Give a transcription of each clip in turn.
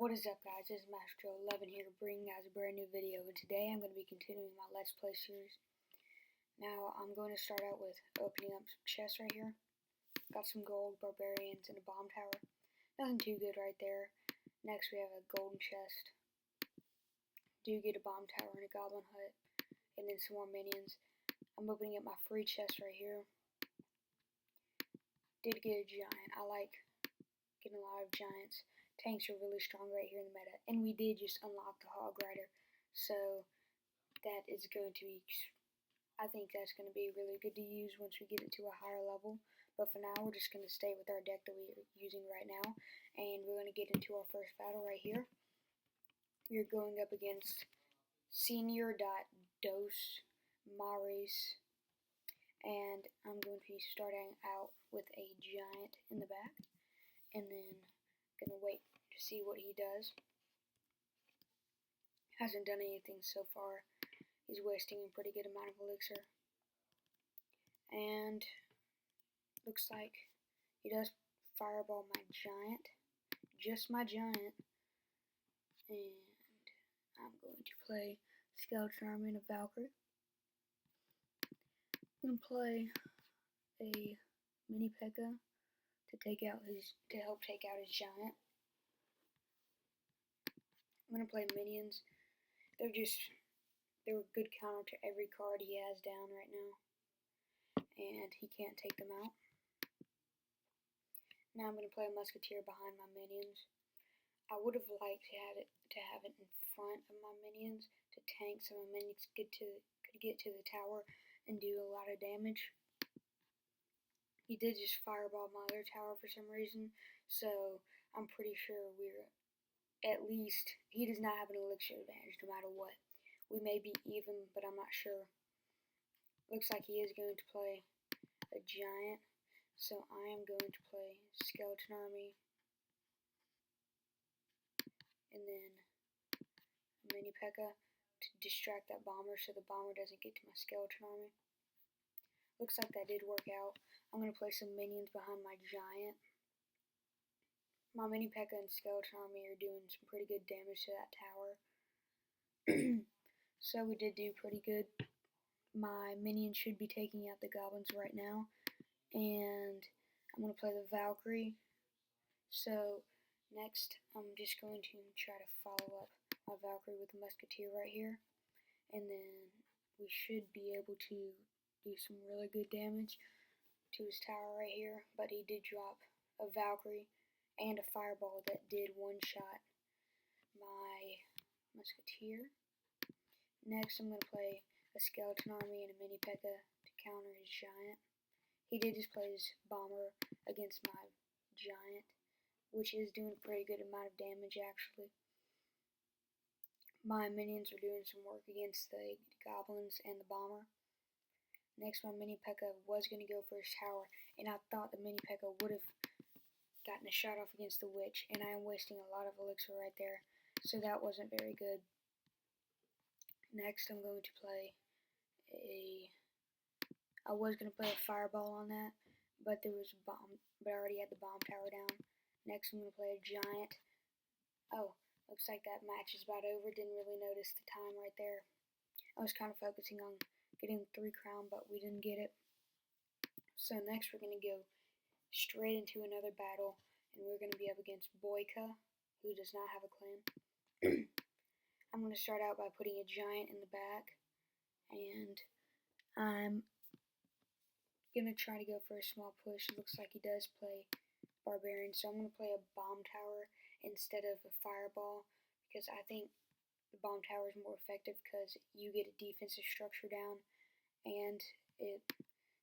What is up, guys? This is Master11 here bringing you guys a brand new video, and today I'm going to be continuing my Let's Play series. Now, I'm going to start out with opening up some chests right here. Got some gold, barbarians, and a bomb tower. Nothing too good right there. Next, we have a golden chest. Do get a bomb tower and a goblin hut, and then some more minions. I'm opening up my free chest right here. Did get a giant. I like getting a lot of giants. Tanks are really strong right here in the meta, and we did just unlock the hog rider, so that is going to be, I think that's going to be really good to use once we get it to a higher level. But for now, we're just going to stay with our deck that we're using right now, and we're going to get into our first battle right here. We're going up against Senior Dos Mares, and I'm going to be starting out with a giant in the back, and then gonna wait to see what he does. Hasn't done anything so far. He's wasting a pretty good amount of elixir. And looks like he does fireball my giant. Just my giant. And I'm going to play Skeleton Army and a Valkyrie. I'm gonna play a mini P.E.K.K.A. to help take out his giant. I'm gonna play minions. They're a good counter to every card he has down right now, and he can't take them out. Now I'm gonna play a musketeer behind my minions. I would have liked to have it in front of my minions to tank so my minions could get to the tower and do a lot of damage. He did just fireball my other tower for some reason, so I'm pretty sure at least he does not have an elixir advantage no matter what. We may be even, but I'm not sure. Looks like he is going to play a giant, so I am going to play Skeleton Army, and then a mini P.E.K.K.A. to distract that bomber so the bomber doesn't get to my Skeleton Army. Looks like that did work out. I'm going to play some minions behind my giant. My mini P.E.K.K.A. and Skeleton Army are doing some pretty good damage to that tower. So we did do pretty good. My minion should be taking out the goblins right now. And I'm going to play the Valkyrie. So next I'm just going to try to follow up my Valkyrie with the musketeer right here. And then we should be able to do some really good damage to his tower right here, but he did drop a Valkyrie and a fireball that did one-shot my musketeer. Next I'm going to play a Skeleton Army and a mini P.E.K.K.A. to counter his giant. He did just play his bomber against my giant, which is doing a pretty good amount of damage actually. My minions are doing some work against the goblins and the bomber. Next, my mini P.E.K.K.A. was going to go for his tower, and I thought the mini P.E.K.K.A. would have gotten a shot off against the witch, and I am wasting a lot of elixir right there, so that wasn't very good. Next, I'm going to play I was going to play a fireball on that, but there was a bomb, but I already had the bomb tower down. Next, I'm going to play a giant. Oh, looks like that match is about over. Didn't really notice the time right there. I was kind of focusing on getting 3 crown, but we didn't get it. So next we're going to go straight into another battle, and we're going to be up against Boyka, who does not have a clan. I'm going to start out by putting a giant in the back, and I'm going to try to go for a small push. It looks like he does play barbarian, so I'm going to play a bomb tower instead of a fireball, because I think the bomb tower is more effective because you get a defensive structure down and it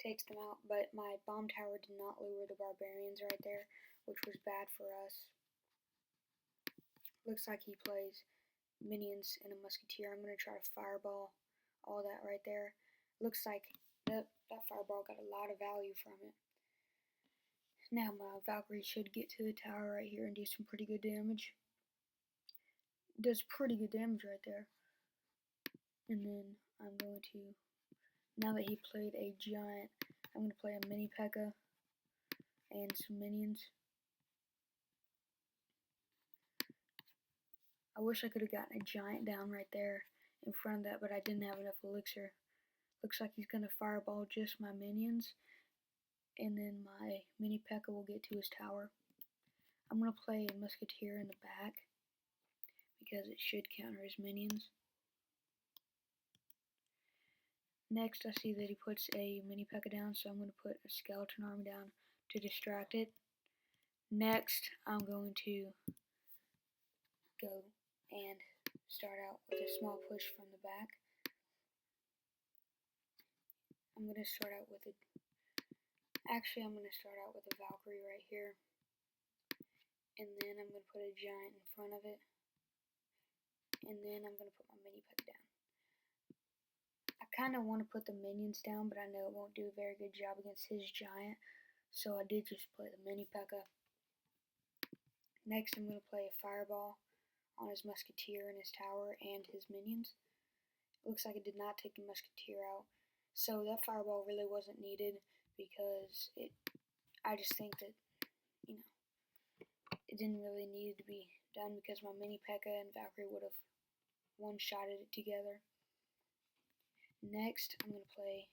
takes them out. But my bomb tower did not lure the barbarians right there, which was bad for us. Looks like he plays minions and a musketeer. I'm going to try to fireball all that right there. Looks like that fireball got a lot of value from it. Now my Valkyrie should get to the tower right here and do some pretty good damage. Does pretty good damage right there. And then I'm going to, now that he played a giant, I'm going to play a mini P.E.K.K.A. and some minions. I wish I could have gotten a giant down right there in front of that, but I didn't have enough elixir. Looks like he's gonna fireball just my minions, and then my mini P.E.K.K.A will get to his tower. I'm gonna play a musketeer in the back because it should counter his minions. Next, I see that he puts a mini P.E.K.K.A down, so I'm going to put a skeleton army down to distract it. Next, I'm going to go and start out with a small push from the back. I'm going to start out with a Valkyrie right here, and then I'm going to put a giant in front of it, and then I'm going to put my mini P.E.K.K.A down. I kind of want to put the minions down, but I know it won't do a very good job against his giant, so I did just play the mini P.E.K.K.A. Next, I'm going to play a fireball on his musketeer and his tower and his minions. It looks like it did not take the musketeer out, so that fireball really wasn't needed because I just think that, it didn't really need to be done because my mini P.E.K.K.A and Valkyrie would have one-shotted it together. Next, I'm going to play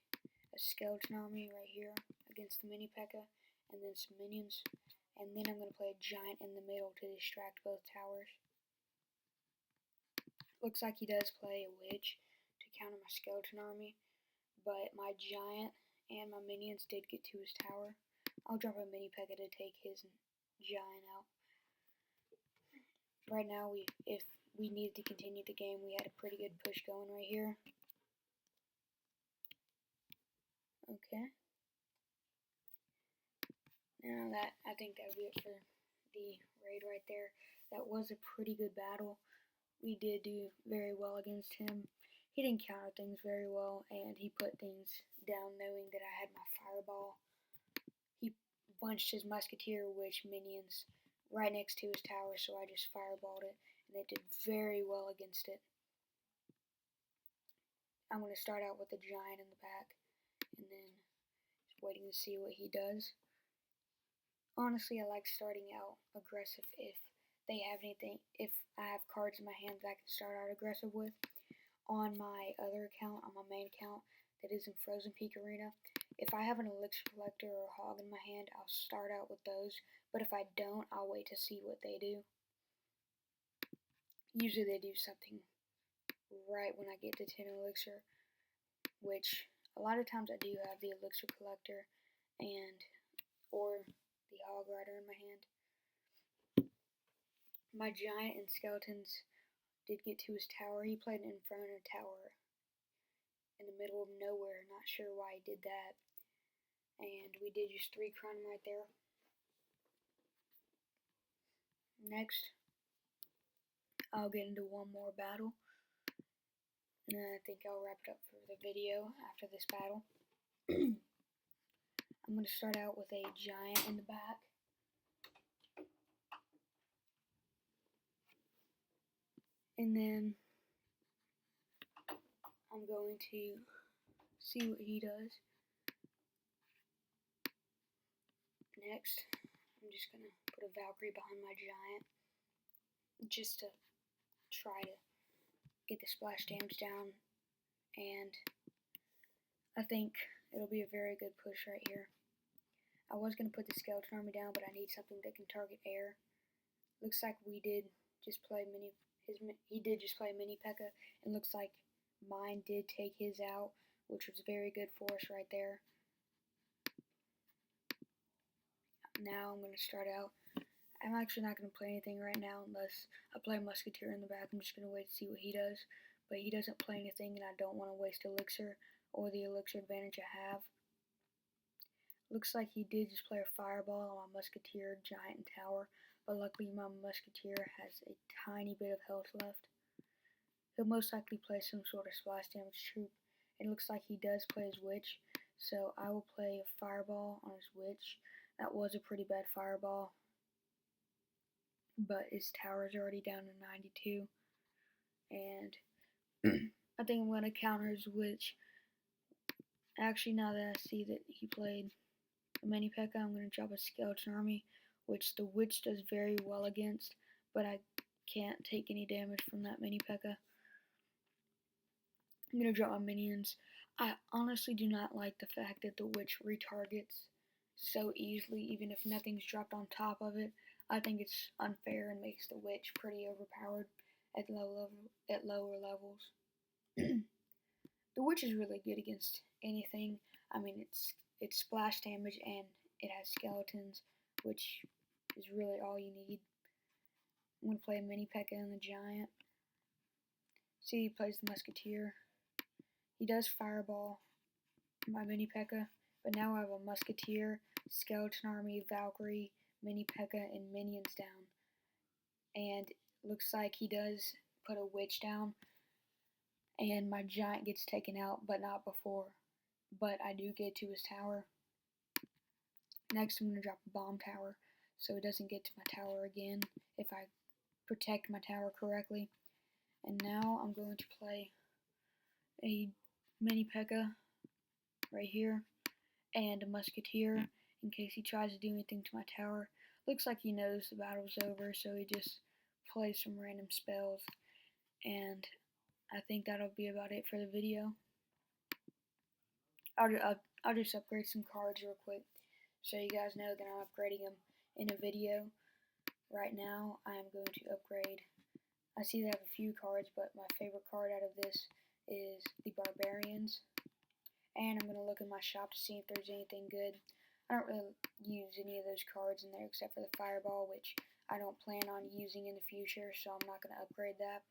a skeleton army right here against the mini P.E.K.K.A and then some minions, and then I'm going to play a giant in the middle to distract both towers. Looks like he does play a witch to counter my skeleton army, but my giant and my minions did get to his tower. I'll drop a mini P.E.K.K.A to take his giant out. Right now, if we needed to continue the game, we had a pretty good push going right here. Okay. Now I think that'll be it for the raid right there. That was a pretty good battle. We did do very well against him. He didn't counter things very well, and he put things down knowing that I had my fireball. He bunched his musketeer witch minions right next to his tower, so I just fireballed it, and it did very well against it. I'm going to start out with a giant in the back, and then just waiting to see what he does. Honestly, I like starting out aggressive if I have cards in my hand that I can start out aggressive with. On my other account, on my main account that is in Frozen Peak Arena, if I have an elixir collector or a hog in my hand, I'll start out with those, but if I don't, I'll wait to see what they do. Usually they do something right when I get to 10 elixir, which a lot of times I do have the elixir collector or the hog rider in my hand. My giant and skeletons did get to his tower. He played an Inferno tower in the middle of nowhere. Not sure why he did that. And we did just 3 crown him right there. Next, I'll get into one more battle, and then I think I'll wrap it up for the video after this battle. I'm going to start out with a giant in the back. And then I'm going to see what he does. Next, I'm just going to put a Valkyrie behind my giant just to try to get the splash damage down, and I think it'll be a very good push right here. I was going to put the skeleton army down, but I need something that can target air. Looks like he did just play mini P.E.K.K.A, and looks like mine did take his out, which was very good for us right there. Now I'm going to start out. I'm actually not going to play anything right now unless I play Musketeer in the back. I'm just going to wait to see what he does. But he doesn't play anything, and I don't want to waste elixir or the elixir advantage I have. Looks like he did just play a fireball on my Musketeer, Giant, and Tower. But luckily my Musketeer has a tiny bit of health left. He'll most likely play some sort of splash damage troop. It looks like he does play his witch. So I will play a fireball on his witch. That was a pretty bad fireball, but his tower is already down to 92, and I think I'm going to counter his witch. Actually, now that I see that he played a mini P.E.K.K.A, I'm going to drop a skeleton army, which the witch does very well against, but I can't take any damage from that mini P.E.K.K.A. I'm gonna drop my minions. I honestly do not like the fact that the witch retargets so easily, even if nothing's dropped on top of it. I think it's unfair and makes the witch pretty overpowered at lower levels. The witch is really good against anything. I mean, it's splash damage and it has skeletons, which is really all you need. I'm gonna play a mini P.E.K.K.A. and the giant. See, he plays the musketeer. He does fireball my mini P.E.K.K.A., but now I have a musketeer, skeleton army, Valkyrie, mini P.E.K.K.A. and minions down. And looks like he does put a witch down, and my giant gets taken out, but not before. But I do get to his tower. Next, I'm going to drop a bomb tower, so it doesn't get to my tower again if I protect my tower correctly. And now I'm going to play a mini P.E.K.K.A. right here, and a musketeer in case he tries to do anything to my tower. Looks like he knows the battle's over, so he just plays some random spells. And I think that'll be about it for the video. I'll just upgrade some cards real quick so you guys know that I'm upgrading them in a video. Right now, I am going to upgrade. I see they have a few cards, but my favorite card out of this is the Barbarians. And I'm going to look in my shop to see if there's anything good. I don't really use any of those cards in there except for the Fireball, which I don't plan on using in the future, so I'm not going to upgrade that.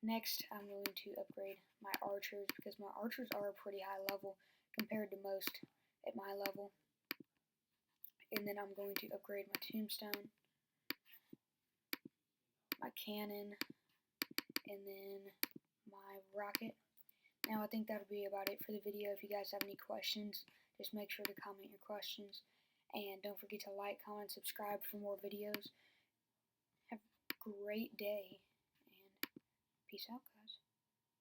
Next, I'm going to upgrade my archers because my archers are a pretty high level compared to most at my level. And then I'm going to upgrade my tombstone, my cannon, and then my rocket. Now I think that'll be about it for the video. If you guys have any questions, just make sure to comment your questions. And don't forget to like, comment, subscribe for more videos. Have a great day, and peace out, guys.